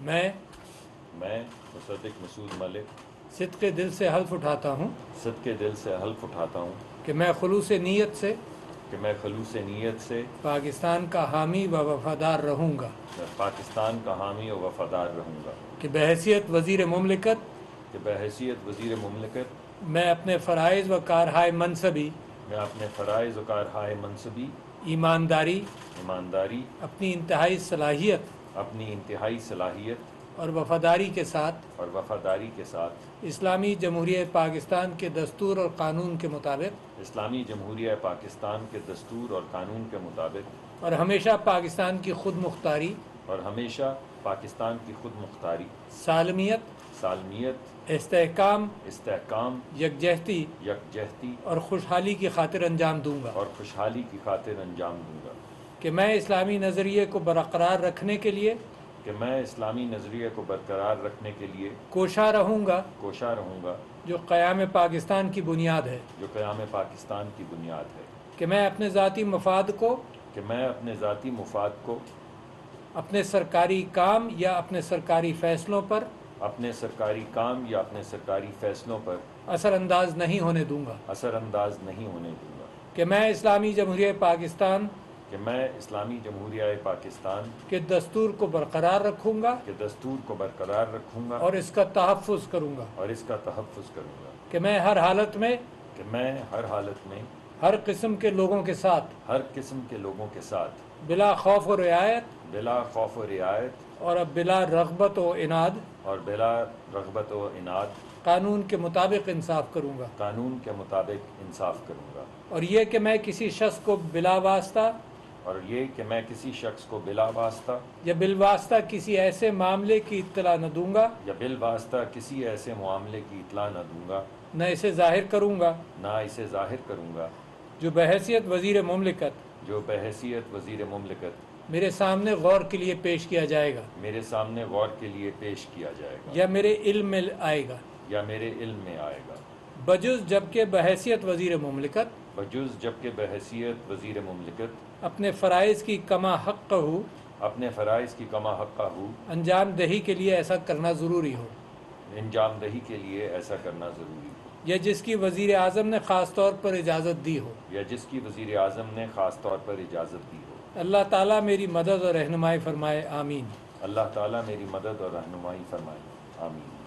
میں مصدق مسعود ملک صدق دل سے حلف اٹھاتا ہوں صدق دل سے حلف اٹھاتا ہوں کہ میں خلوص نیت سے پاکستان کا حامی و وفادار رہوں گا میں پاکستان کا حامی و وفادار رہوں گا کہ بحیثیت وزیر مملکت میں اپنے فرائض و کارہائے منصبی ایمانداری اپنی انتہائی صلاحیت اور وفاداری کے ساتھ اسلامی جمہوریہ پاکستان کے دستور اور قانون کے مطابق اور ہمیشہ پاکستان کی خود مختاری سالمیت استحکام یکجہتی اور خوشحالی کی خاطر انجام دوں گا کہ میں اسلامی نظریے کو برقرار رکھنے کے لیے کوشاں رہوں گا جو قیام پاکستان کی بنیاد ہے کہ میں اپنے ذاتی مفاد کو اپنے سرکاری کام یا اپنے سرکاری فیصلوں پر اثر انداز نہیں ہونے دوں گا کہ میں اسلامی جمہوریہ پاکستان کے دستور کو برقرار رکھوں گا اور اس کا تحفظ کروں گا کہ میں ہر حالت میں ہر قسم کے لوگوں کے ساتھ بلا خوف و رعایت اور اب بلا رغبت و عناد قانون کے مطابق انصاف کروں گا اور یہ کہ میں کسی شخص کو بلا واسطہ یا بالواسطہ کسی ایسے معاملے کی اطلاع نہ دوں گا نہ اسے ظاہر کروں گا جو بحیثیت وزیر مملکت میرے سامنے غور کے لیے پیش کیا جائے گا یا میرے علم میں آئے گا بجز جبکہ بحیثیت وزیر مملکت اپنے فرائض کی کما حق ہو انجام دہی کے لیے ایسا کرنا ضروری ہو یا جس کی وزیر اعظم نے خاص طور پر اجازت دی ہو اللہ تعالیٰ میری مدد اور رہنمائی فرمائے آمین آمین